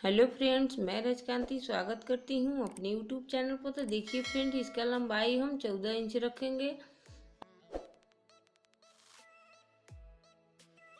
Hello friends, मैं रजकांति स्वागत करती हूँ अपने यूट्यूब चैनल पर। तो देखिए फ्रेंड्स, इसका लंबाई हम 14 इंच रखेंगे।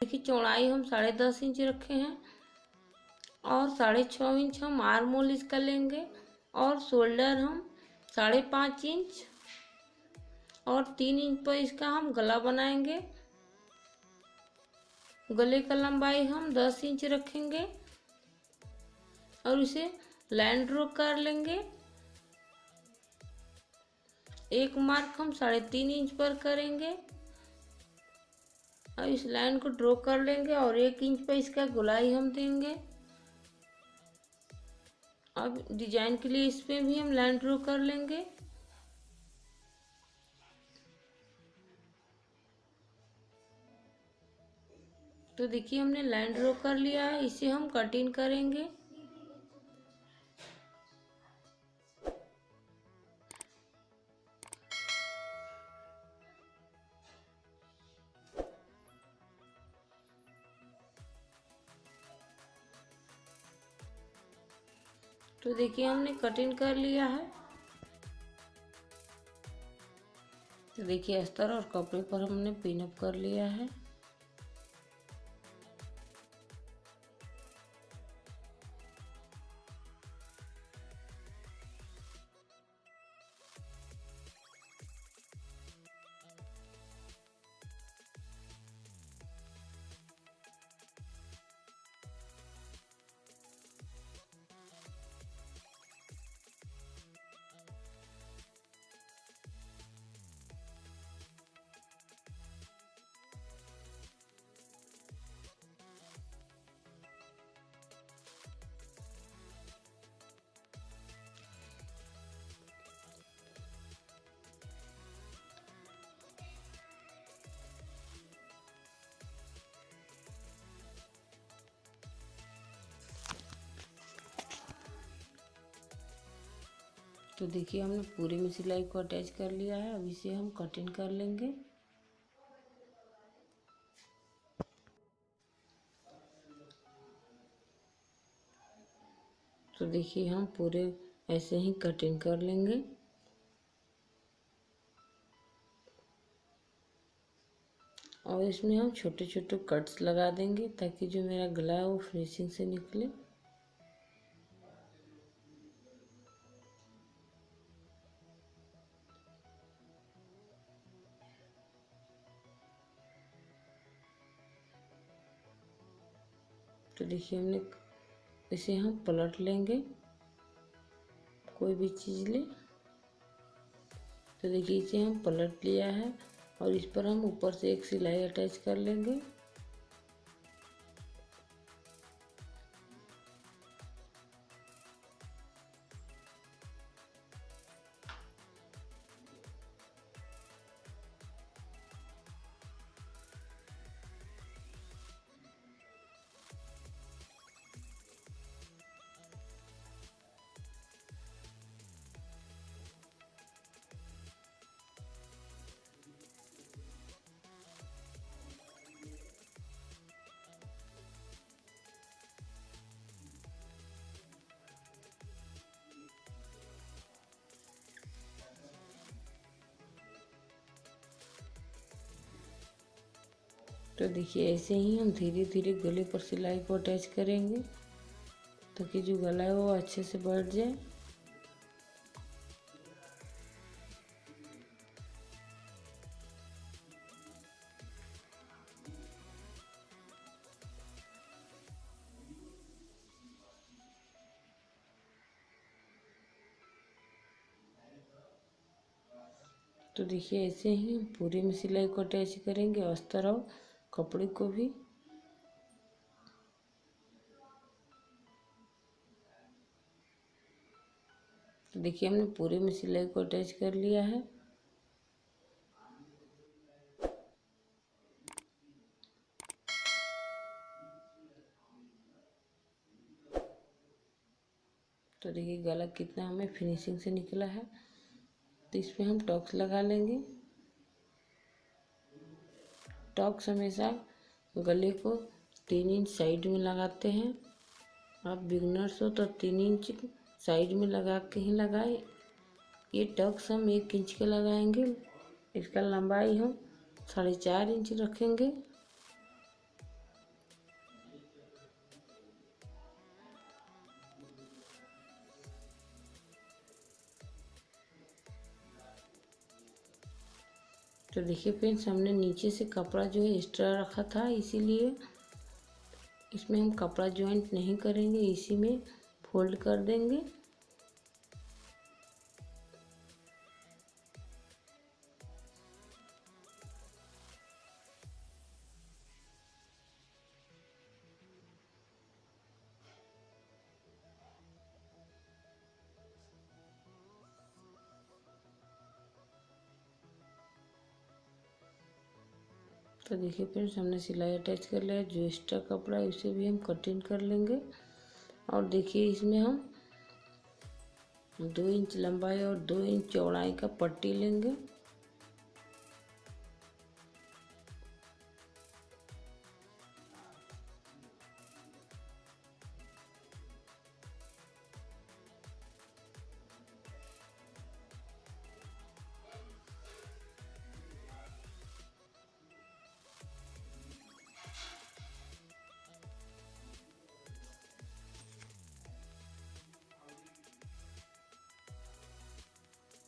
देखिए चौड़ाई हम 10.5 इंच रखे हैं और 6.5 इंच हम आर्म होल इसका लेंगे और शोल्डर हम 5.5 इंच और 3 इंच पर इसका हम गला बनाएंगे। गले का लंबाई हम 10 इंच रखेंगे और इसे लाइन ड्रॉ कर लेंगे। एक मार्क हम 3.5 इंच पर करेंगे और इस लाइन को ड्रॉ कर लेंगे और 1 इंच पर इसका गोलाई हम देंगे। अब डिजाइन के लिए इस पे भी हम लाइन ड्रॉ कर लेंगे। तो देखिए हमने लाइन ड्रॉ कर लिया है, इसे हम कटिंग करेंगे। तो देखिए हमने कटिंग कर लिया है। तो देखिए अस्तर और कपड़े पर हमने पिन अप कर लिया है। तो देखिए हमने पूरे में सिलाई को अटैच कर लिया है। अब इसे हम कटिंग कर लेंगे। तो देखिए हम पूरे ऐसे ही कटिंग कर लेंगे। और इसमें हम छोटे छोटे कट्स लगा देंगे ताकि जो मेरा गला है वो फिनिशिंग से निकले। तो देखिए हमने इसे हम पलट लेंगे, कोई भी चीज़ ले। तो देखिए इसे हम पलट लिया है और इस पर हम ऊपर से एक सिलाई अटैच कर लेंगे। तो देखिए ऐसे ही हम धीरे धीरे गले पर सिलाई को अटैच करेंगे ताकि जो गला है वो अच्छे से बैठ जाए। तो देखिए ऐसे ही हम पूरे में सिलाई को अटैच करेंगे, अस्तर और कपड़े को भी। तो देखिए हमने पूरे में सिलाई को अटैच कर लिया है। तो देखिए गला कितना हमें फिनिशिंग से निकला है। तो इस पे हम टॉक्स लगा लेंगे। टॉक्स हमेशा गले को 3 इंच साइड में लगाते हैं आप बिगनर्स हो तो 3 इंच साइड में लगा के ही लगाए। ये टक्स हम 1 इंच के लगाएंगे। इसका लंबाई हम 4.5 इंच रखेंगे। तो देखिए फ्रेंड्स, हमने नीचे से कपड़ा जो है एक्स्ट्रा रखा था, इसीलिए इसमें हम कपड़ा ज्वाइंट नहीं करेंगे, इसी में फोल्ड कर देंगे। तो देखिए फ्रेंड्स, हमने सिलाई अटैच कर लिया। जो एक्स्ट्रा कपड़ा है उसे भी हम कटिंग कर लेंगे। और देखिए इसमें हम 2 इंच लंबाई और 2 इंच चौड़ाई का पट्टी लेंगे।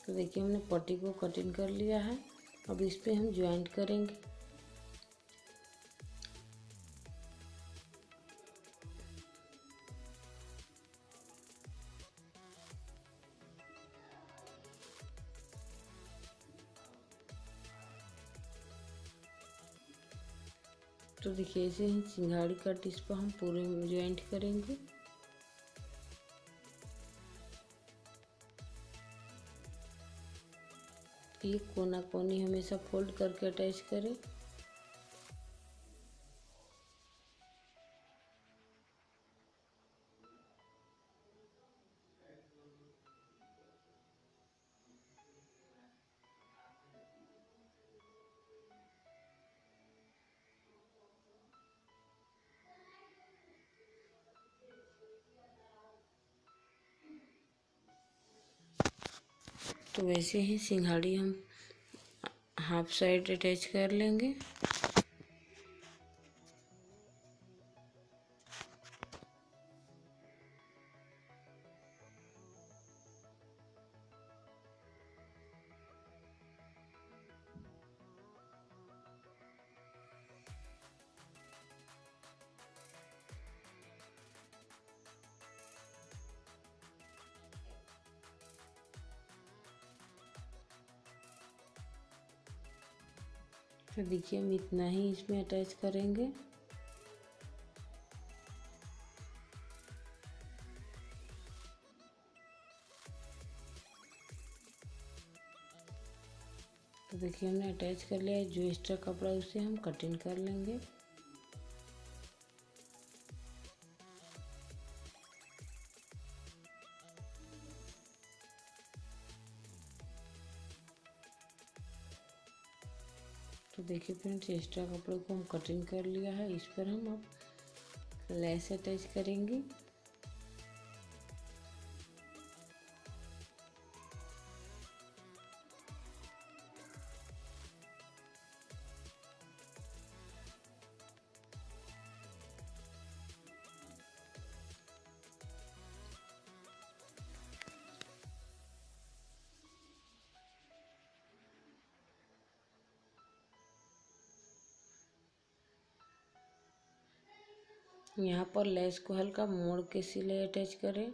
तो देखिए हमने पट्टी को कटिंग कर लिया है। अब इस पे हम ज्वाइंट करेंगे। तो देखिए ऐसे ही सिंघाड़ी कट इस पर हम पूरे में ज्वाइंट करेंगे। ये कोना कोनी हमेशा फोल्ड करके अटैच करें। तो वैसे ही सिंघाड़ी हम हाफ साइड अटैच कर लेंगे। तो देखिए हम इतना ही इसमें अटैच करेंगे। तो देखिए हमने अटैच कर लिया है। जो एक्स्ट्रा कपड़ा है उसे हम कटिंग कर लेंगे। तो देखिए फ्रेंड्स, एक्स्ट्रा कपड़े को हम कटिंग कर लिया है। इस पर हम अब लेस अटैच करेंगे। यहाँ पर लेस को हल्का मोड़ के सिलाई अटैच करें,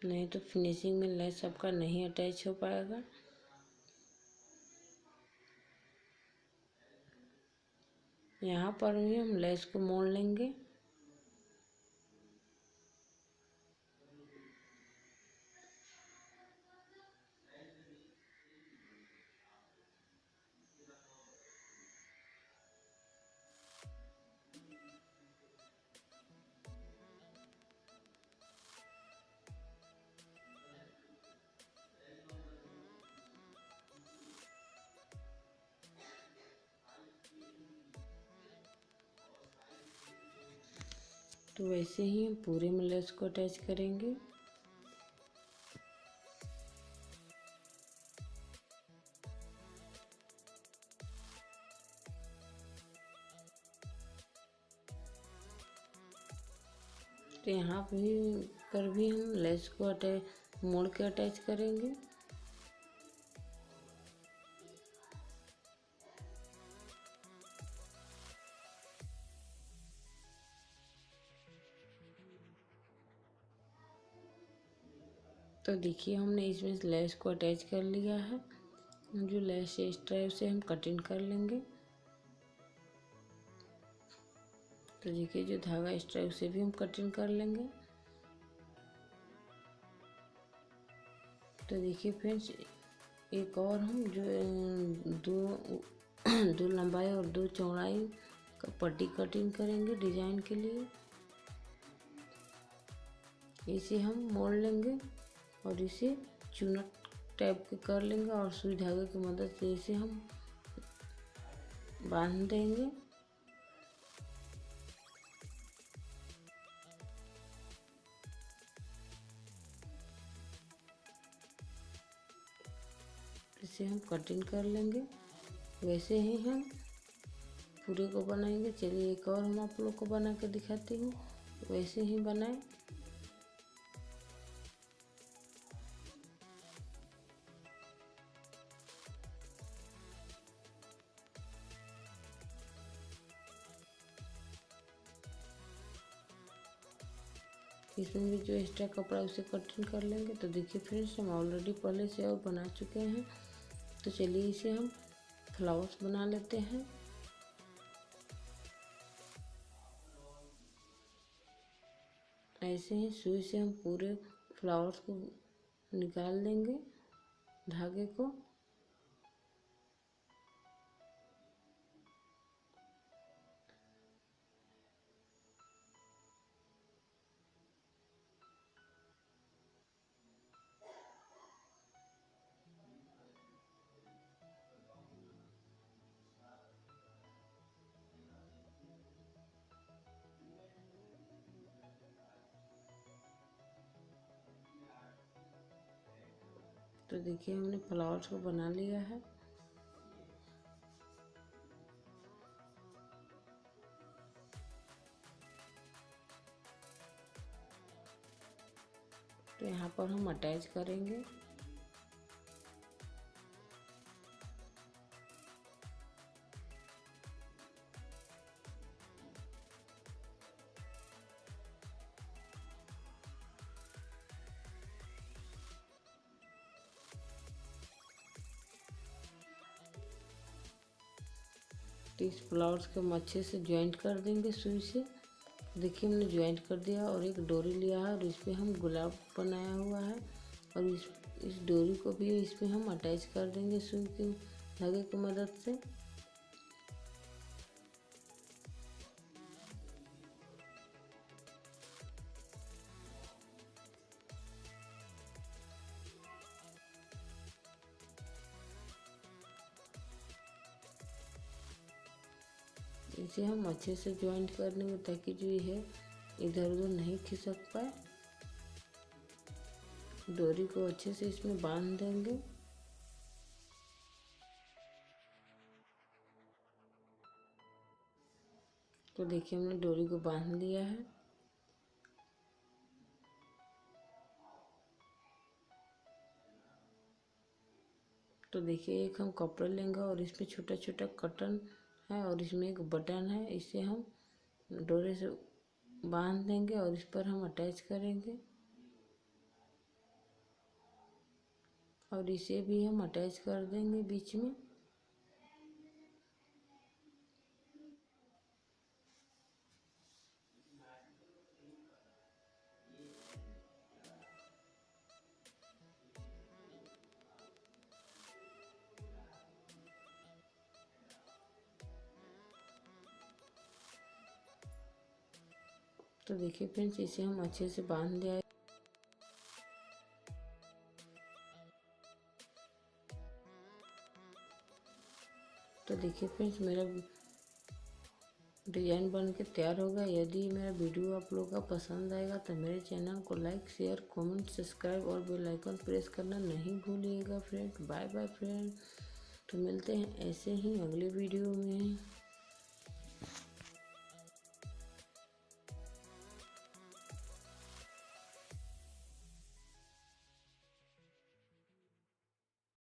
नहीं तो फिनिशिंग में लेस आपका नहीं अटैच हो पाएगा। यहाँ पर भी हम लेस को मोड़ लेंगे। तो वैसे ही हम पूरे में लेस को अटैच करेंगे। तो यहाँ पर भी हम लेस को मोड़ के अटैच करेंगे। तो देखिए हमने इसमें लेस को अटैच कर लिया है। जो लेस एक्स्ट्रा है उसे हम कटिंग कर लेंगे। तो देखिए जो धागा एक्स्ट्रा है उसे भी हम कटिंग कर लेंगे। तो देखिए फ्रेंड्स, एक और हम जो दो लंबाई और दो चौड़ाई का पट्टी कटिंग करेंगे डिजाइन के लिए। इसे हम मोड़ लेंगे और इसे चूना टाइप के कर लेंगे और सुई धागे की मदद से इसे हम बांध देंगे। इसे हम कटिंग कर लेंगे। वैसे ही हम पूरे को बनाएंगे। चलिए एक और हम आप लोग को बना के दिखाती हूँ। वैसे ही बनाएं। इसमें भी जो एक्स्ट्रा कपड़ा उसे कटिंग कर लेंगे। तो देखिए फ्रेंड्स, हम ऑलरेडी पहले से और बना चुके हैं। तो चलिए इसे हम फ्लावर्स बना लेते हैं। ऐसे ही सुई से हम पूरे फ्लावर्स को निकाल देंगे धागे को। तो देखिए हमने फ्लावर्स को बना लिया है। तो यहाँ पर हम अटैच करेंगे। तो इस फ्लावर्स को हम अच्छे से ज्वाइंट कर देंगे सुई से। देखिए हमने ज्वाइंट कर दिया और एक डोरी लिया है और इस पे हम गुलाब बनाया हुआ है और इस डोरी को भी इस पे हम अटैच कर देंगे सुई के धागे की मदद से। इसे हम अच्छे से ज्वाइंट कर देंगे ताकि जो ये है इधर उधर नहीं खिसक पाए। डोरी को अच्छे से इसमें बांध देंगे। तो देखिए हमने डोरी को बांध लिया है। तो देखिए एक हम कपड़ा लेंगे और इसमें छोटा छोटा कटन है और इसमें एक बटन है। इसे हम डोरे से बांध देंगे और इस पर हम अटैच करेंगे और इसे भी हम अटैच कर देंगे बीच में। तो देखिए फ्रेंड्स, इसे हम अच्छे से बांध दिया है। तो देखिए फ्रेंड्स, मेरा डिज़ाइन बन के तैयार होगा। यदि मेरा वीडियो आप लोगों का पसंद आएगा तो मेरे चैनल को लाइक, शेयर, कमेंट, सब्सक्राइब और बेल आइकन प्रेस करना नहीं भूलिएगा फ्रेंड। Bye bye friend. तो मिलते हैं ऐसे ही अगले वीडियो में।